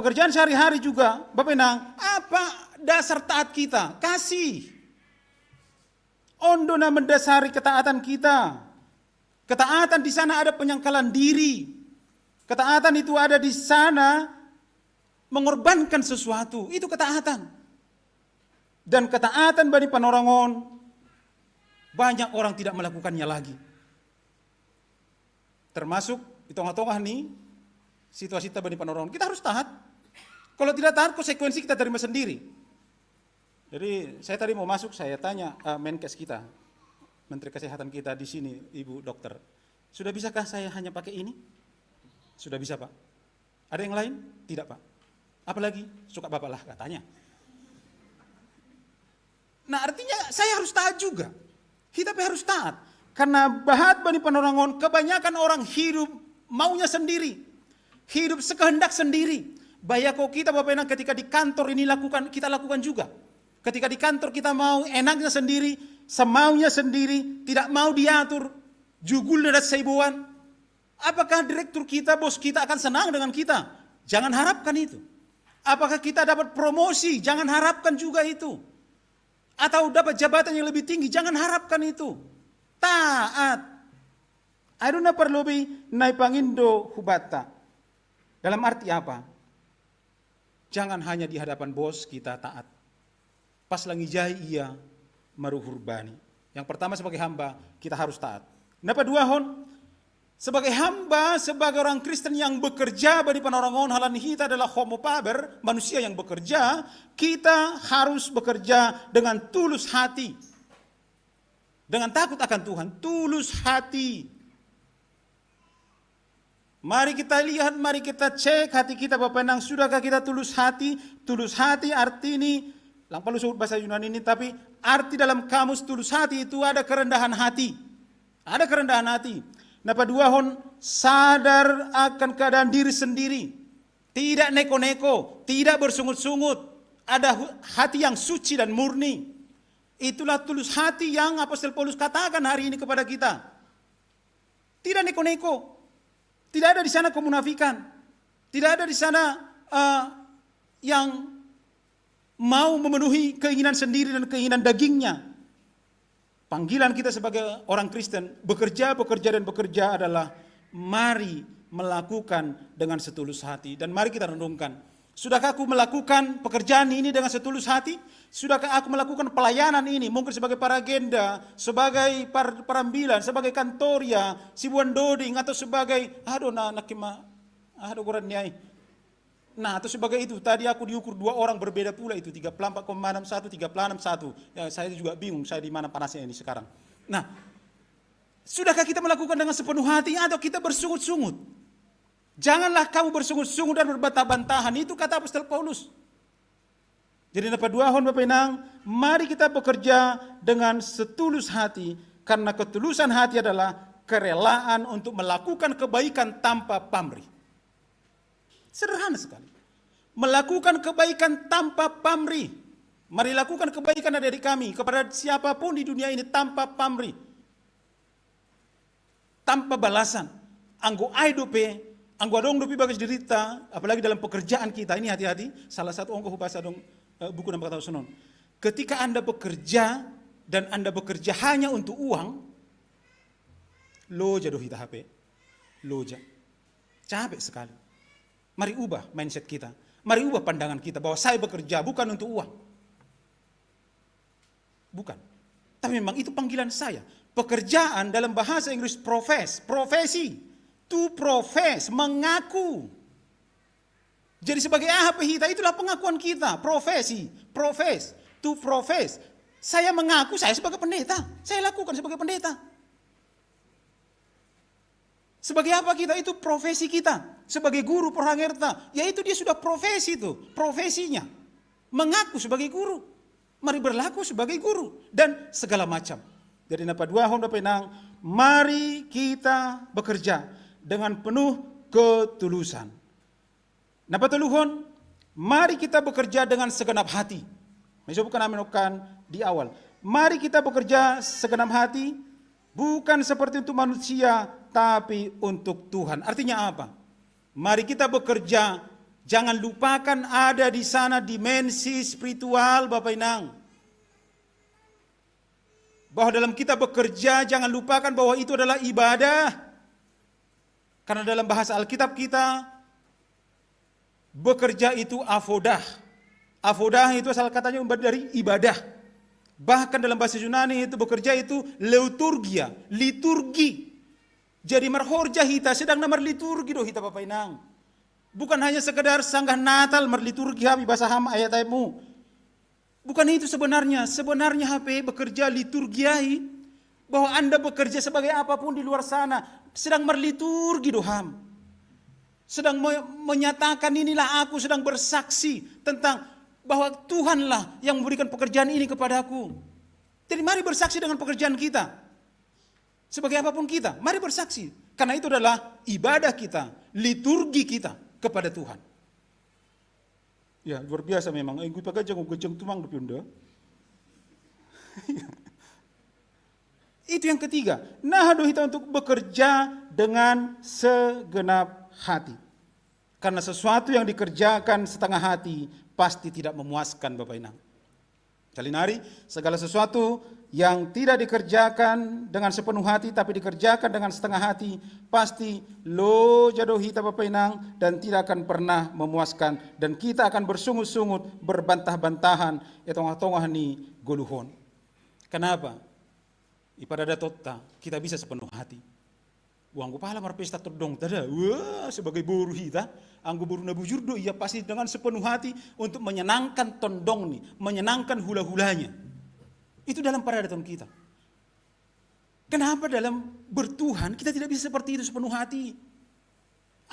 pekerjaan sehari-hari juga, Bapak Inang, apa dasar taat kita? Kasih. Ondona mendasari ketaatan kita. Ketaatan di sana ada penyangkalan diri. Ketaatan itu ada di sana mengorbankan sesuatu. Itu ketaatan. Dan ketaatan Bani Panorangon, banyak orang tidak melakukannya lagi. Termasuk di tengah-tengah nih, situasi kita Bani Panorangon. Kita harus taat. Kalau tidak taat, konsekuensi kita terima sendiri. Jadi saya tadi mau masuk, saya tanya Menkes kita, Menteri Kesehatan kita di sini, Ibu Dokter. Sudah bisakah saya hanya pakai ini? Sudah bisa, Pak. Ada yang lain? Tidak, Pak. Apalagi suka Bapak lah katanya. Nah artinya saya harus taat juga. Kita harus taat. Karena bahat Bani Panorangon, kebanyakan orang hidup maunya sendiri. Hidup sekehendak sendiri. Bayako kita Bapak Inang ketika di kantor ini kita lakukan juga. Ketika di kantor kita mau enaknya sendiri, semaunya sendiri, tidak mau diatur, jugul dan seibuan. Apakah direktur kita, bos kita akan senang dengan kita? Jangan harapkan itu. Apakah kita dapat promosi? Jangan harapkan juga itu. Atau dapat jabatan yang lebih tinggi? Jangan harapkan itu. Taat. Aduna perlobi naipangindo hubata. Dalam arti apa? Jangan hanya di hadapan bos kita taat. Pas lagi jai ia maruhur bani. Yang pertama sebagai hamba kita harus taat. Napa dua hon? Sebagai hamba, sebagai orang Kristen yang bekerja Bani Panorangon, halan kita adalah homo paber, manusia yang bekerja, kita harus bekerja dengan tulus hati. Dengan takut akan Tuhan, tulus hati. Mari kita lihat, mari kita cek hati kita Bapak Inang, sudahkah kita tulus hati? Tulus hati arti ini, lang perlu sebut bahasa Yunani ini, tapi arti dalam kamus tulus hati itu ada kerendahan hati. Ada kerendahan hati. Napa dua hon sadar akan keadaan diri sendiri. Tidak neko-neko, tidak bersungut-sungut. Ada hati yang suci dan murni. Itulah tulus hati yang Apostol Paulus katakan hari ini kepada kita. Tidak neko-neko. Tidak ada di sana kemunafikan. Tidak ada di sana yang mau memenuhi keinginan sendiri dan keinginan dagingnya. Panggilan kita sebagai orang Kristen, bekerja adalah mari melakukan dengan setulus hati. Dan mari kita renungkan, sudahkah aku melakukan pekerjaan ini dengan setulus hati? Sudahkah aku melakukan pelayanan ini? Mungkin sebagai paragenda, sebagai parambilan, sebagai kantoria, sibuan doding, atau sebagai, nah, atau sebagai itu, tadi aku diukur 2 orang berbeda pula itu, 34,61, 36,1. Ya, saya juga bingung, saya di mana panasnya ini sekarang. Nah, sudahkah kita melakukan dengan sepenuh hati atau kita bersungut-sungut? Janganlah kamu bersungut-sungut dan berbantah-bantahan, itu kata Apostol Paulus. Jadi dapat 2 hon Bapak Inang, mari kita bekerja dengan setulus hati, karena ketulusan hati adalah kerelaan untuk melakukan kebaikan tanpa pamrih. Sederhana sekali. Melakukan kebaikan tanpa pamrih. Mari lakukan kebaikan dari kami kepada siapapun di dunia ini tanpa pamrih. Tanpa balasan. Anggo aidope, anggo adong dopi bagas derita, apalagi dalam pekerjaan kita. Ini hati-hati, salah satu ongko bahasa dong buku nama kata sonon. Ketika Anda bekerja dan Anda bekerja hanya untuk uang, loja doh hita HP. Loja. Capek sekali. Mari ubah mindset kita. Mari ubah pandangan kita bahwa saya bekerja bukan untuk uang. Bukan. Tapi memang itu panggilan saya. Pekerjaan dalam bahasa Inggris profesi. To profess, mengaku. Jadi sebagai apa kita, itulah pengakuan kita. Profess, to profess. Saya mengaku saya sebagai pendeta. Saya lakukan sebagai pendeta. Sebagai apa kita? Itu profesi kita. Sebagai guru Purhangerta, yaitu dia sudah profesi itu, profesinya. Mengaku sebagai guru. Mari berlaku sebagai guru. Dan segala macam. Jadi napa 2 hon Bapak Inang, mari kita bekerja dengan penuh ketulusan. Napa 3 hon? Mari kita bekerja dengan segenap hati. Mesok bukan amenokan di awal. Mari kita bekerja segenap hati, bukan seperti untuk manusia, tapi untuk Tuhan. Artinya apa? Mari kita bekerja Jangan lupakan ada di sana dimensi spiritual Bapak Inang. Bahwa dalam kita bekerja jangan lupakan bahwa itu adalah ibadah. Karena dalam bahasa Alkitab kita, bekerja itu avodah. Avodah itu asal katanya dari ibadah. Bahkan dalam bahasa Yunani itu bekerja itu liturgia, liturgi. Jadi marhorja hita sedang namar liturgi doh hita Bapak Inang. Bukan hanya sekedar sanggah Natal marliturgi hami bahasa ham ayat-ayatmu. Bukan itu sebenarnya. Sebenarnya HP bekerja liturgiai bahwa Anda bekerja sebagai apapun di luar sana sedang marliturgi doham. Sedang menyatakan inilah aku sedang bersaksi tentang bahwa Tuhanlah yang memberikan pekerjaan ini kepadaku. Jadi mari bersaksi dengan pekerjaan kita. Sebagai apapun kita, mari bersaksi. Karena itu adalah ibadah kita, liturgi kita kepada Tuhan. Ya, luar biasa memang. Gue pakai gejeng tumang di Punda. Itu yang ketiga. Nah, kita untuk bekerja dengan segenap hati. Karena sesuatu yang dikerjakan setengah hati pasti tidak memuaskan Bapak Inang. Salinari, segala sesuatu yang tidak dikerjakan dengan sepenuh hati tapi dikerjakan dengan setengah hati pasti lo jatuh hita Bapak Inang dan tidak akan pernah memuaskan dan kita akan bersungut-sungut berbantah-bantahan etong-tongah ni goluhon. Kenapa? Ipada datota kita bisa sepenuh hati. Wanggo pahala marpesta terdong tada. Wah, sebagai boru hita, anggo boru na bujur do ia pasti dengan sepenuh hati untuk menyenangkan tondong nih, menyenangkan hula-hulanya. Itu dalam paradatan kita. Kenapa dalam bertuhan kita tidak bisa seperti itu sepenuh hati?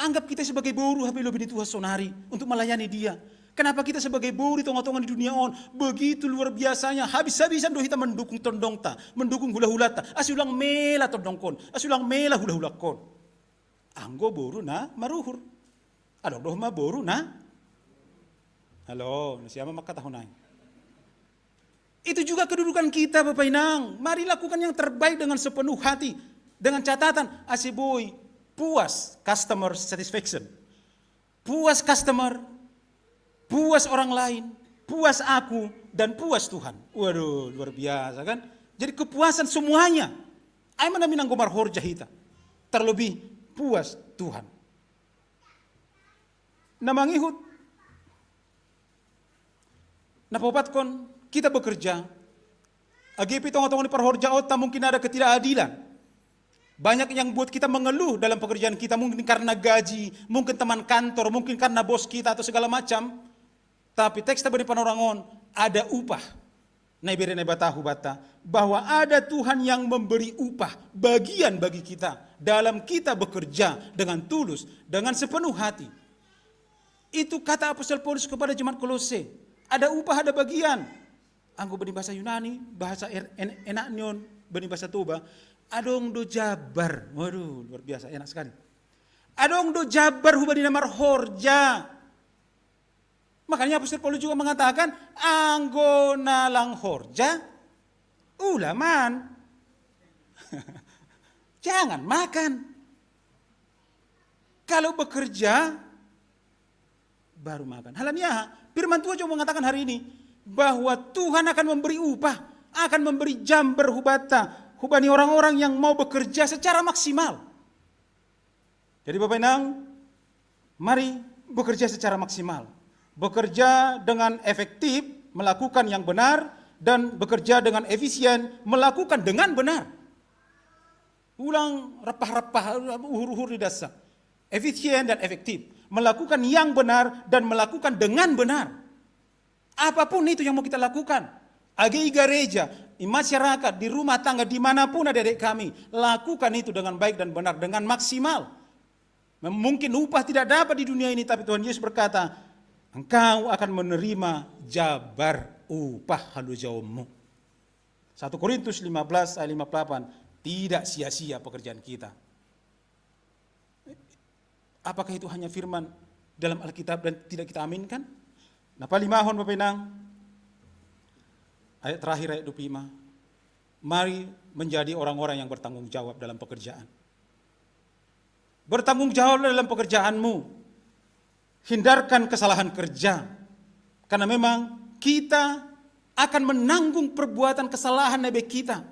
Anggap kita sebagai boru hape lebih di Tuhan sonari untuk melayani dia. Kenapa kita sebagai boru tonga-tonga di dunia on begitu luar biasanya habis-habisan doh kita mendukung tondong ta, mendukung hula-hula ta. Asulang mela tondong kon, asulang mela hula-hula kon. Anggo boru na maruhur. Adong doh ma boru na. Halo, siapa makatahunay? Itu juga kedudukan kita Bapak Inang. Mari lakukan yang terbaik dengan sepenuh hati. Dengan catatan, asiboy, puas customer satisfaction. Puas customer, puas orang lain, puas aku, dan puas Tuhan. Waduh, luar biasa kan. Jadi kepuasan semuanya. Ay mana minang gomar horja hita. Terlebih puas Tuhan. Namangihut. Napopatkon kita bekerja, agipi tonga-tonga di parhorja otak mungkin ada ketidakadilan. Banyak yang buat kita mengeluh dalam pekerjaan kita, mungkin karena gaji, mungkin teman kantor, mungkin karena bos kita atau segala macam. Tapi teks tabari panorangon, ada upah. Naibere batahu bata, bahwa ada Tuhan yang memberi upah, bagian bagi kita, dalam kita bekerja dengan tulus, dengan sepenuh hati. Itu kata Apostol Paulus kepada jemaat Kolose, ada upah, ada bagian. Anggo benih bahasa Yunani, bahasa enak nyon, benih bahasa Toba, adong do jabar. Waduh, luar biasa, enak sekali. Adong do jabar hubani namar horja. Makanya Apostol Paulus juga mengatakan, anggo nalang horja, ulaman. Jangan makan. Kalau bekerja, baru makan. Halanya, firman Tuhan juga mengatakan hari ini, bahwa Tuhan akan memberi upah, akan memberi jam berhubata, hubani orang-orang yang mau bekerja secara maksimal. Jadi Bapak Inang, mari bekerja secara maksimal. Bekerja dengan efektif, melakukan yang benar, dan bekerja dengan efisien, melakukan dengan benar. Ulang repah-repah, uhur-uhur di dasar. Efisien dan efektif. Melakukan yang benar dan melakukan dengan benar. Apapun itu yang mau kita lakukan. Agi gereja, di masyarakat, di rumah tangga, dimanapun adik-adik kami. Lakukan itu dengan baik dan benar, dengan maksimal. Mungkin upah tidak dapat di dunia ini, tapi Tuhan Yesus berkata, engkau akan menerima jabar upah halu jauhmu. 1 Korintus 15 ayat 58, tidak sia-sia pekerjaan kita. Apakah itu hanya firman dalam Alkitab dan tidak kita aminkan? Napa limahon Bapak Inang? Ayat terakhir ayat 25. Mari menjadi orang-orang yang bertanggung jawab dalam pekerjaan. Bertanggung jawab dalam pekerjaanmu. Hindarkan kesalahan kerja. Karena memang kita akan menanggung perbuatan kesalahan nebe kita.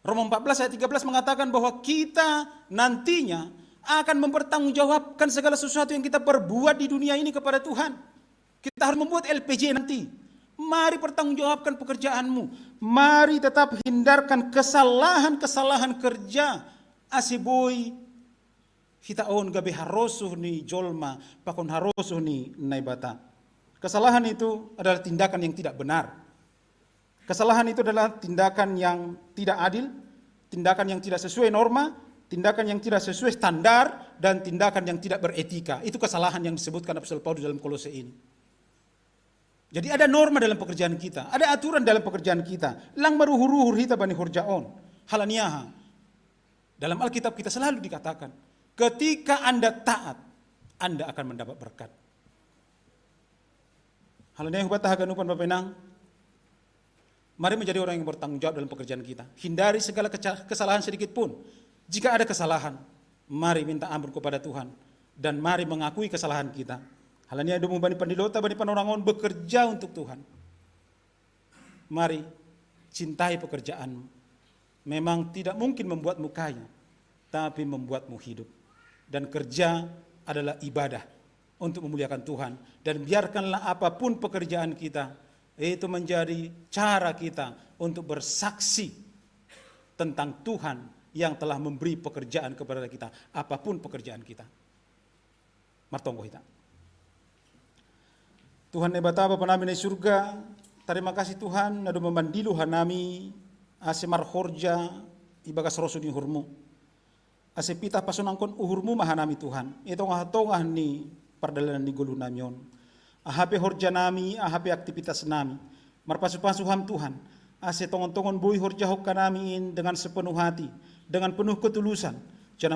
Roma 14 ayat 13 mengatakan bahwa kita nantinya akan mempertanggungjawabkan segala sesuatu yang kita perbuat di dunia ini kepada Tuhan. Kita harus membuat LPJ nanti. Mari pertanggungjawabkan pekerjaanmu. Mari tetap hindarkan kesalahan-kesalahan kerja. Asiboi hitaon gabe harosuh ni jolma, pakon harosuh ni naibata. Kesalahan itu adalah tindakan yang tidak benar. Kesalahan itu adalah tindakan yang tidak adil, tindakan yang tidak sesuai norma, tindakan yang tidak sesuai standar, dan tindakan yang tidak beretika. Itu kesalahan yang disebutkan Apostol Paulus dalam Kolose ini. Jadi ada norma dalam pekerjaan kita, ada aturan dalam pekerjaan kita. Lang maruhur-ruhur hita bani hurjaon, halaniaha. Dalam Alkitab kita selalu dikatakan, ketika Anda taat, Anda akan mendapat berkat. Halaniaha hubatah ganupan bapenang. Mari menjadi orang yang bertanggung jawab dalam pekerjaan kita. Hindari segala kesalahan sedikit pun. Jika ada kesalahan, mari minta ampun kepada Tuhan. Dan mari mengakui kesalahan kita. Halanya domu bani pandilota, bani panorangon bekerja untuk Tuhan. Mari cintai pekerjaanmu. Memang tidak mungkin membuatmu kaya, tapi membuatmu hidup. Dan kerja adalah ibadah untuk memuliakan Tuhan. Dan biarkanlah apapun pekerjaan kita, itu menjadi cara kita untuk bersaksi tentang Tuhan yang telah memberi pekerjaan kepada kita, apapun pekerjaan kita. Martonggo kita. Tuhan ebata Bapa nami di surga, terima kasih Tuhan nado memandilu hanami ase marhorja ibagas rosu ni hurmu. Ase pita pasunangkon uhurmu mahanami Tuhan. Ito nga ni pardalanan ni gulu namyon. Ahape horja nami, ahape aktivitas nami. Marpasupan-suham Tuhan. Ase tongon-tongon buhi horja hok kanamiin dengan sepenuh hati, dengan penuh ketulusan. Jana